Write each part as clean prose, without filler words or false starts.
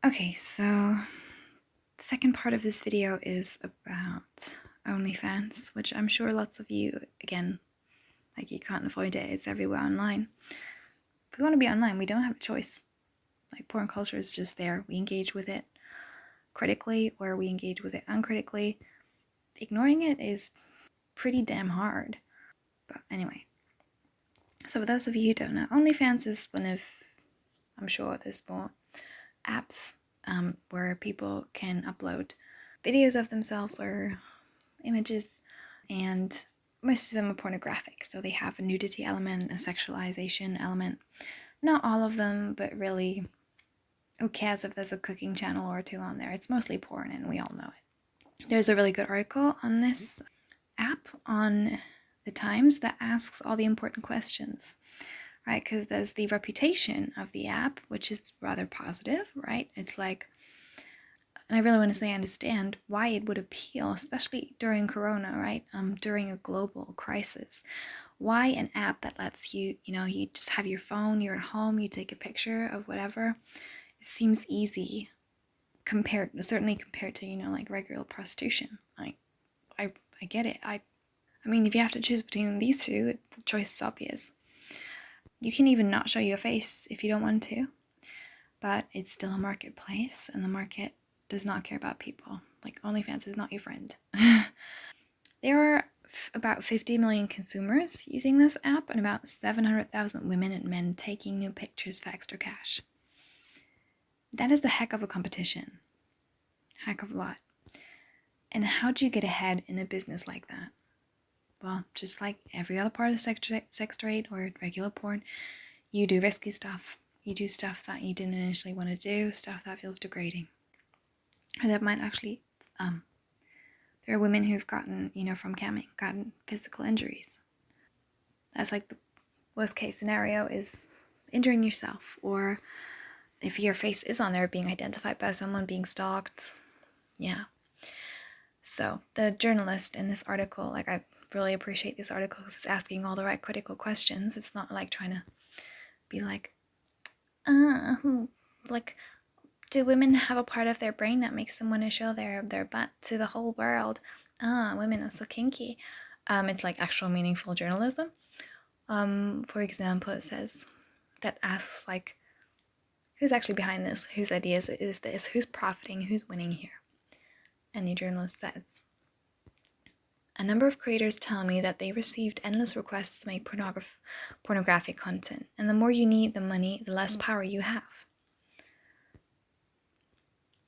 Okay, so the second part of this video is about OnlyFans, which I'm sure lots of you, again, like you can't avoid it, it's everywhere online. If we want to be online, we don't have a choice. Like porn culture is just there. We engage with it critically or we engage with it uncritically. Ignoring it is pretty damn hard. But anyway, so for those of you who don't know, OnlyFans is one of, I'm sure there's more apps where people can upload videos of themselves or images, and most of them are pornographic, so they have a nudity element, a sexualization element. Not all of them, but really, who cares if there's a cooking channel or two on there? It's mostly porn, and we all know it. There's a really good article on this app on the Times that asks all the important questions, right? Because there's the reputation of the app, which is rather positive, right? It's like, and I really want to say I understand why it would appeal, especially during Corona, right? During a global crisis. Why an app that lets you, you just have your phone, you're at home, you take a picture of whatever. It seems easy certainly compared to, like regular prostitution. Like, I get it. I mean, if you have to choose between these two, the choice is obvious. You can even not show your face if you don't want to, but it's still a marketplace, and the market does not care about people. Like, OnlyFans is not your friend. There are about 50 million consumers using this app and about 700,000 women and men taking new pictures for extra cash. That is a heck of a competition. Heck of a lot. And how do you get ahead in a business like that? Well, just like every other part of the sex trade or regular porn, you do risky stuff. You do stuff that you didn't initially want to do, stuff that feels degrading. Or that might actually, there are women who've gotten, from camming, gotten physical injuries. That's like the worst case scenario, is injuring yourself, or if your face is on there, being identified by someone, being stalked. Yeah. So the journalist in this article, like, I really appreciate this article because it's asking all the right critical questions. It's not like trying to be like, like, do women have a part of their brain that makes them want to show their butt to the whole world? Women are so kinky. It's like actual meaningful journalism. For example, it says, that asks, like, who's actually behind this? Whose ideas is this? Who's profiting? Who's winning here? And the journalist says, a number of creators tell me that they received endless requests to make pornographic content, and the more you need the money, the less power you have.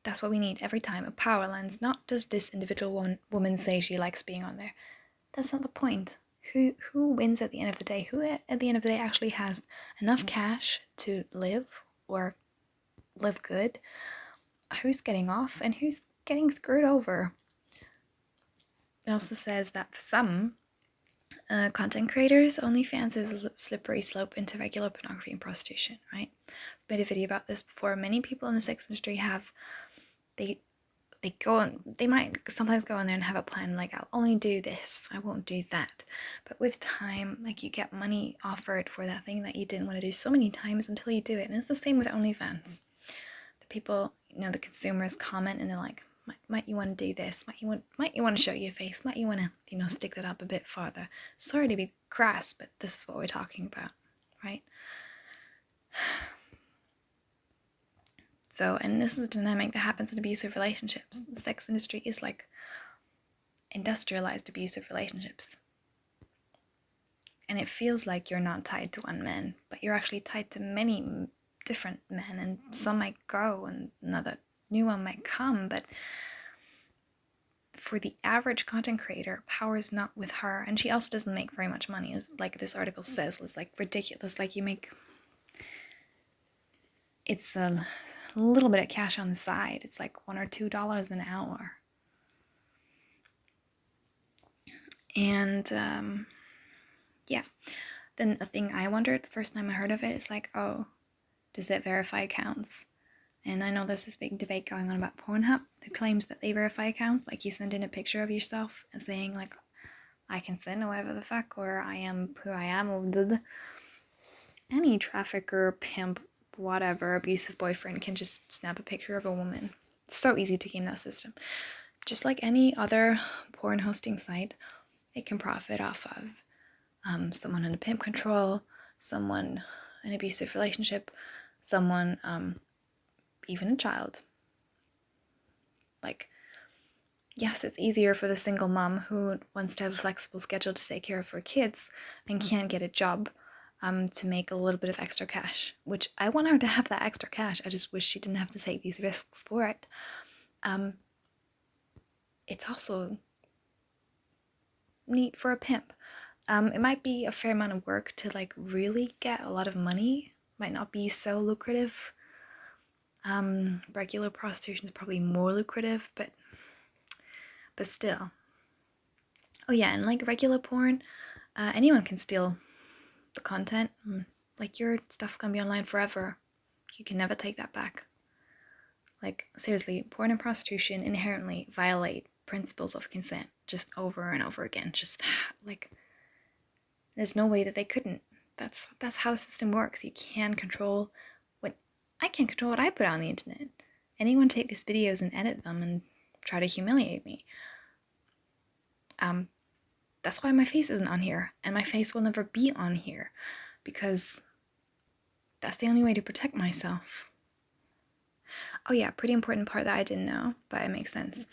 That's what we need every time, a power lens. Not does this individual woman say she likes being on there. That's not the point. Who wins at the end of the day? Who at the end of the day actually has enough cash to live or live good? Who's getting off and who's getting screwed over? It also says that for some content creators, OnlyFans is a slippery slope into regular pornography and prostitution, right? I've made a video about this before. Many people in the sex industry have, they might sometimes go in there and have a plan, like, I'll only do this, I won't do that. But with time, like, you get money offered for that thing that you didn't want to do so many times until you do it. And it's the same with OnlyFans. The people, the consumers comment and they're like, might you want to do this? Might you want to show your face? Might you want to, stick that up a bit farther? Sorry to be crass, but this is what we're talking about, right? So, and this is a dynamic that happens in abusive relationships. The sex industry is like industrialized abusive relationships. And it feels like you're not tied to one man, but you're actually tied to many different men, and some might go and another new one might come. But for the average content creator, power is not with her, and she also doesn't make very much money, as like this article says. It's like ridiculous. Like, it's a little bit of cash on the side. It's like $1 or $2 an hour. And yeah, then a thing I wondered the first time I heard of it is like, oh, does it verify accounts? And I know there's this big debate going on about Pornhub that claims that they verify accounts. Like, you send in a picture of yourself and saying, like, I consent or whatever the fuck, or I am who I am, or blah, blah. Any trafficker, pimp, whatever abusive boyfriend can just snap a picture of a woman. It's so easy to game that system. Just like any other porn hosting site, it can profit off of someone in a pimp control, someone in an abusive relationship, someone, even a child. Like, yes, it's easier for the single mom who wants to have a flexible schedule to take care of her kids and can't get a job to make a little bit of extra cash, which I want her to have that extra cash. I just wish she didn't have to take these risks for it. It's also neat for a pimp. It might be a fair amount of work to like really get a lot of money. Might not be so lucrative. Regular prostitution is probably more lucrative, but still. Oh yeah, and like regular porn, anyone can steal the content. Like your stuff's gonna be online forever. You can never take that back. Like seriously, porn and prostitution inherently violate principles of consent just over and over again. Just like there's no way that they couldn't. That's how the system works. You can control what I can't control what I put on the internet. Anyone take these videos and edit them and try to humiliate me. That's why my face isn't on here, and my face will never be on here, because that's the only way to protect myself. Oh yeah, pretty important part that I didn't know, but it makes sense.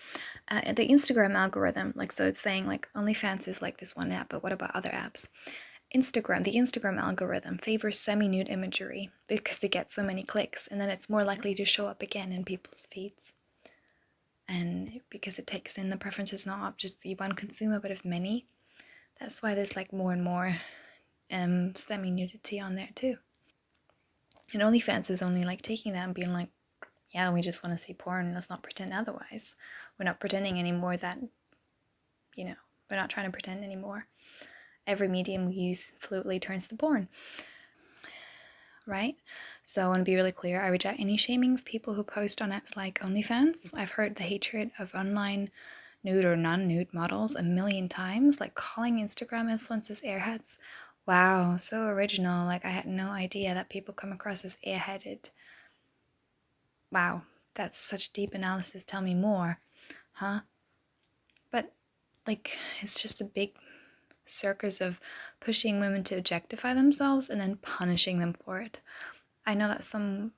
The Instagram algorithm, like, so it's saying like OnlyFans is like this one app, but what about other apps? The Instagram algorithm favors semi-nude imagery because it gets so many clicks, and then it's more likely to show up again in people's feeds. And because it takes in the preferences not of just the one consumer, but of many. That's why there's like more and more semi-nudity on there too. And OnlyFans is only like taking that and being like, yeah, we just want to see porn, let's not pretend otherwise. We're not pretending anymore that, we're not trying to pretend anymore. Every medium we use fluidly turns to porn. Right? So I want to be really clear. I reject any shaming of people who post on apps like OnlyFans. I've heard the hatred of online nude or non-nude models a million times, like calling Instagram influencers airheads. Wow, so original. Like I had no idea that people come across as airheaded. Wow, that's such deep analysis. Tell me more. Huh? But like it's just a big circus of pushing women to objectify themselves and then punishing them for it. I know that some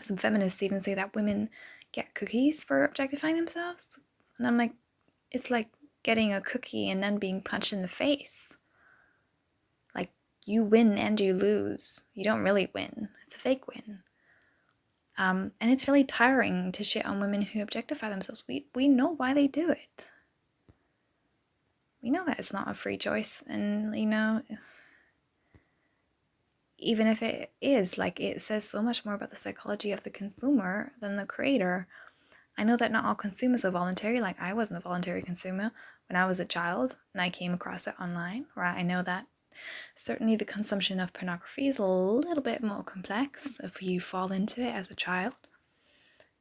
feminists even say that women get cookies for objectifying themselves. And I'm like, it's like getting a cookie and then being punched in the face. Like, you win and you lose. You don't really win. It's a fake win. And it's really tiring to shit on women who objectify themselves. We know why they do it. We know that it's not a free choice. And, even if it is, like, it says so much more about the psychology of the consumer than the creator. I know that not all consumers are voluntary. Like, I wasn't a voluntary consumer when I was a child, and I came across it online, where I know that certainly the consumption of pornography is a little bit more complex if you fall into it as a child.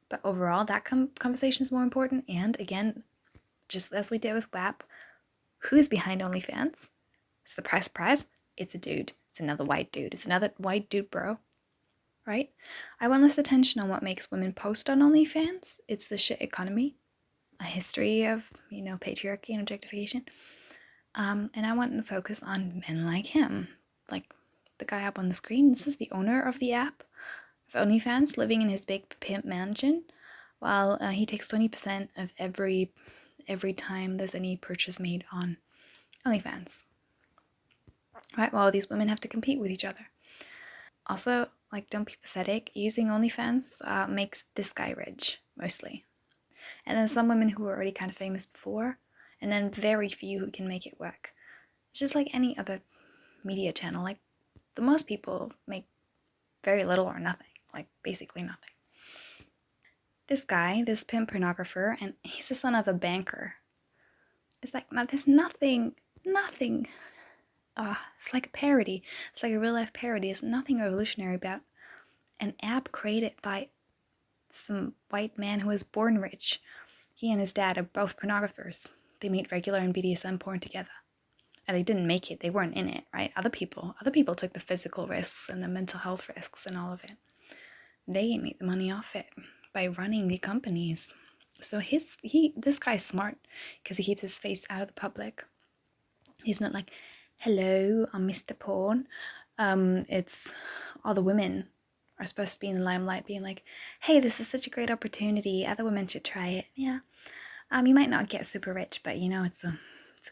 But overall, that conversation is more important. And again, just as we did with WAP, who's behind OnlyFans? Surprise, surprise, it's a dude. It's another white dude. It's another white dude, bro. Right? I want less attention on what makes women post on OnlyFans. It's the shit economy, a history of, patriarchy and objectification. And I want to focus on men like him, like the guy up on the screen. This is the owner of the app, of OnlyFans, living in his big pimp mansion, while he takes 20% of every time there's any purchase made on OnlyFans. Right? While these women have to compete with each other. Also, like, don't be pathetic. Using OnlyFans makes this guy rich, mostly. And then some women who were already kind of famous before, and then very few who can make it work. It's just like any other media channel. Like, the most people make very little or nothing. Like, basically nothing. This guy, this pimp pornographer, and he's the son of a banker. It's like, there's nothing. It's like a parody. It's like a real life parody. It's nothing revolutionary about an app created by some white man who was born rich. He and his dad are both pornographers. They meet regular and BDSM porn together. and they didn't make it. They weren't in it, right? Other people took the physical risks and the mental health risks and all of it. They make the money off it by running the companies. So this guy's smart because he keeps his face out of the public. He's not like, hello, I'm Mr. Porn. It's all the women are supposed to be in the limelight being like, hey, this is such a great opportunity. Other women should try it. Yeah. You might not get super rich, but you know, it's a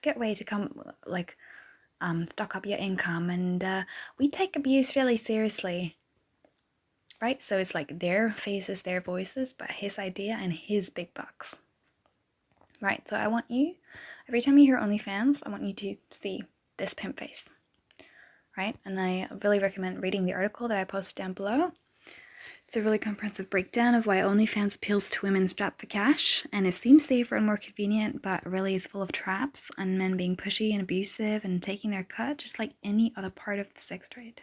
good way to come, like, stock up your income. And we take abuse really seriously, right? So it's like their faces, their voices, but his idea and his big bucks, right? So I want you, every time you hear OnlyFans, I want you to see this pimp face, right? And I really recommend reading the article that I posted down below. It's a really comprehensive breakdown of why OnlyFans appeals to women strapped for cash, and it seems safer and more convenient, but really is full of traps and men being pushy and abusive and taking their cut, just like any other part of the sex trade.